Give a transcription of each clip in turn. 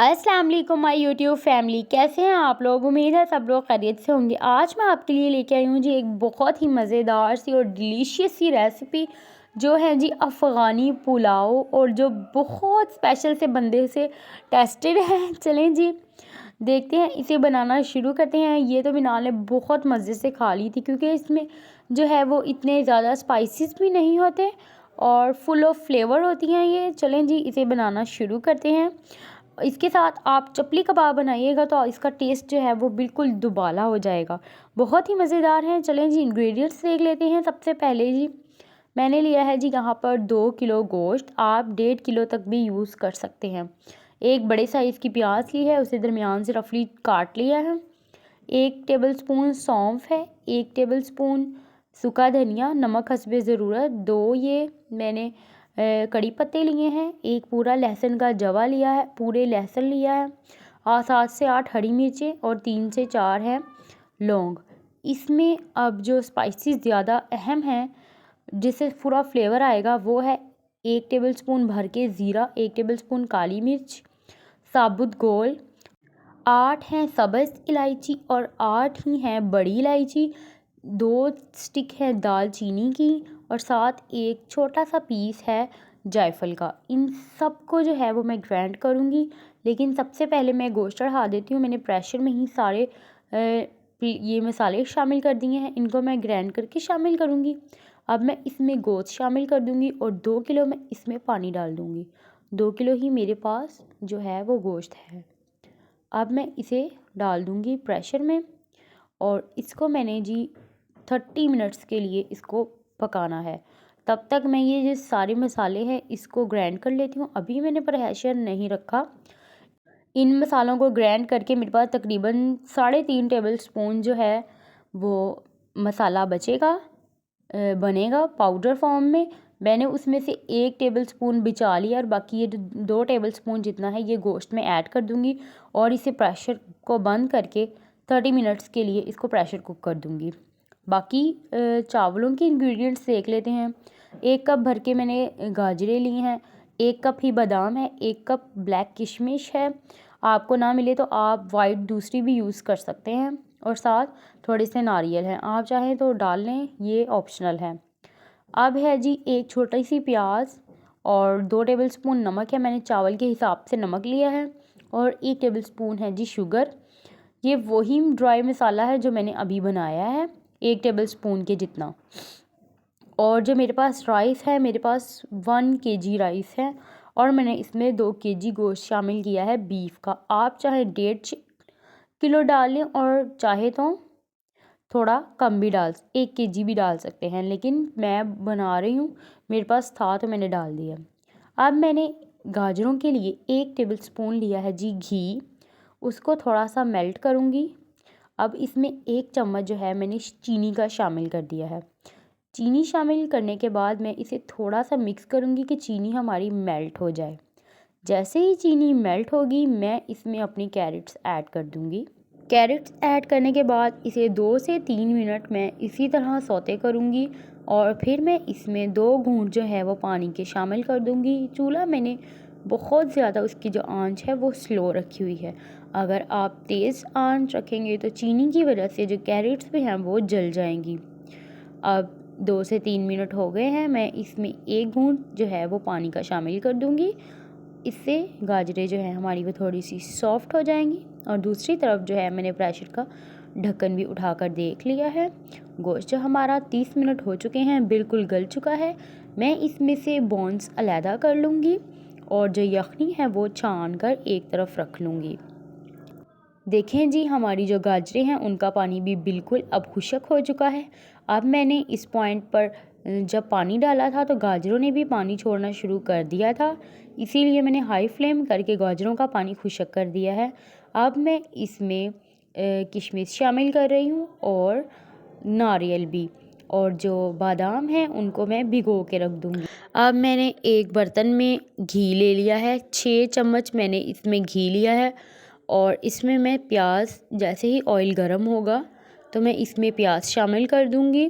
अस्सलाम वालेकुम my YouTube family, कैसे हैं आप लोग। उम्मीद है सब लोग खैरियत से होंगे। आज मैं आपके लिए लेके आई हूँ जी एक बहुत ही मज़ेदार सी और डिलीशियस सी रेसिपी जो है जी अफ़गानी पुलाव, और जो बहुत स्पेशल से बंदे से टेस्टेड है। चलें जी देखते हैं, इसे बनाना शुरू करते हैं। ये तो बिनाल ने बहुत मज़े से खा ली थी क्योंकि इसमें जो है वो इतने ज़्यादा स्पाइसेस भी नहीं होते और फुल ऑफ फ्लेवर होती हैं ये। चलें जी इसे बनाना शुरू करते हैं। इसके साथ आप चपली कबाब बनाइएगा तो इसका टेस्ट जो है वो बिल्कुल दुबाला हो जाएगा, बहुत ही मज़ेदार है। चलें जी इंग्रेडिएंट्स देख लेते हैं। सबसे पहले जी मैंने लिया है जी यहाँ पर 2 किलो गोश्त, आप 1.5 किलो तक भी यूज़ कर सकते हैं। एक बड़े साइज़ की प्याज ली है, उसे दरमियान से रफली काट लिया है। 1 टेबलस्पून सौंफ है, 1 टेबलस्पून सूखा धनिया, नमक हस्बे ज़रूरत, 2 ये मैंने कड़ी पत्ते लिए हैं, एक पूरा लहसुन का जवा लिया है, पूरे लहसुन लिया है, 7 से 8 हरी मिर्चें और 3 से 4 हैं लौंग। इसमें अब जो स्पाइसेस ज़्यादा अहम हैं जिससे पूरा फ्लेवर आएगा वो है 1 टेबलस्पून भर के ज़ीरा, 1 टेबलस्पून काली मिर्च, साबुत गोल, 8 हैं सब्ज़ इलायची और 8 ही हैं बड़ी इलायची, 2 स्टिक है दालचीनी की और साथ एक छोटा सा पीस है जायफल का। इन सब को जो है वो मैं ग्राइंड करूँगी, लेकिन सबसे पहले मैं गोश्त चढ़ा देती हूँ। मैंने प्रेशर में ही सारे ये मसाले शामिल कर दिए हैं, इनको मैं ग्राइंड करके शामिल करूँगी। अब मैं इसमें गोश्त शामिल कर दूँगी और 2 किलो मैं इसमें पानी डाल दूँगी। 2 किलो ही मेरे पास जो है वो गोश्त है। अब मैं इसे डाल दूँगी प्रेशर में और इसको मैंने जी 30 मिनट्स के लिए इसको पकाना है। तब तक मैं ये जो सारे मसाले हैं इसको ग्राइंड कर लेती हूँ। अभी मैंने प्रेशर नहीं रखा। इन मसालों को ग्राइंड करके मेरे पास तकरीबन 3.5 टेबलस्पून जो है वो मसाला बचेगा, बनेगा पाउडर फॉर्म में। मैंने उसमें से 1 टेबलस्पून बचा लिया और बाकी ये 2 टेबलस्पून जितना है ये गोश्त में ऐड कर दूँगी और इसे प्रेशर को बंद करके 30 मिनट्स के लिए इसको प्रेशर कुक कर दूँगी। बाकी चावलों के इंग्रेडिएंट्स देख लेते हैं। 1 कप भर के मैंने गाजरें ली हैं, 1 कप ही बादाम है, 1 कप ब्लैक किशमिश है, आपको ना मिले तो आप वाइट दूसरी भी यूज़ कर सकते हैं, और साथ थोड़े से नारियल हैं, आप चाहें तो डाल लें, ये ऑप्शनल है। अब है जी एक छोटी सी प्याज और 2 टेबलस्पून नमक है, मैंने चावल के हिसाब से नमक लिया है, और 1 टेबलस्पून है जी शुगर। ये वही ड्राई मसाला है जो मैंने अभी बनाया है, 1 टेबलस्पून के जितना। और जो मेरे पास राइस है, मेरे पास 1 केजी राइस है और मैंने इसमें 2 केजी गोश्त शामिल किया है बीफ का। आप चाहे 1.5 किलो डाल लें और चाहे तो थोड़ा कम भी 1 केजी भी डाल सकते हैं, लेकिन मैं बना रही हूँ, मेरे पास था तो मैंने डाल दिया। अब मैंने गाजरों के लिए 1 टेबलस्पून लिया है जी घी, उसको थोड़ा सा मेल्ट करूँगी। अब इसमें 1 चम्मच जो है मैंने चीनी का शामिल कर दिया है। चीनी शामिल करने के बाद मैं इसे थोड़ा सा मिक्स करूँगी कि चीनी हमारी मेल्ट हो जाए। जैसे ही चीनी मेल्ट होगी मैं इसमें अपनी कैरेट्स ऐड कर दूँगी। कैरेट्स ऐड करने के बाद इसे 2 से 3 मिनट मैं इसी तरह सौते करूँगी और फिर मैं इसमें 2 घूंट जो है वो पानी के शामिल कर दूँगी। चूल्हा मैंने बहुत ज़्यादा उसकी जो आंच है वो स्लो रखी हुई है। अगर आप तेज़ आंच रखेंगे तो चीनी की वजह से जो कैरेट्स भी हैं वो जल जाएंगी। अब 2 से 3 मिनट हो गए हैं, मैं इसमें 1 घूंट जो है वो पानी का शामिल कर दूँगी। इससे गाजरें जो है हमारी वो थोड़ी सी सॉफ्ट हो जाएंगी। और दूसरी तरफ जो है मैंने प्रेशर का ढक्कन भी उठाकर देख लिया है। गोश्त जो हमारा 30 मिनट हो चुके हैं, बिल्कुल गल चुका है। मैं इसमें से बोन्स अलहदा कर लूँगी और जो यखनी है वो छान कर एक तरफ रख लूँगी। देखें जी हमारी जो गाजरें हैं उनका पानी भी बिल्कुल अब खुश्क हो चुका है। अब मैंने इस पॉइंट पर जब पानी डाला था तो गाजरों ने भी पानी छोड़ना शुरू कर दिया था, इसीलिए मैंने हाई फ्लेम करके गाजरों का पानी खुश्क कर दिया है। अब मैं इसमें किशमिश शामिल कर रही हूँ और नारियल भी, और जो बादाम हैं उनको मैं भिगो के रख दूँगी। अब मैंने एक बर्तन में घी ले लिया है, 6 चम्मच मैंने इसमें घी लिया है और इसमें मैं प्याज, जैसे ही ऑयल गर्म होगा तो मैं इसमें प्याज शामिल कर दूँगी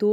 2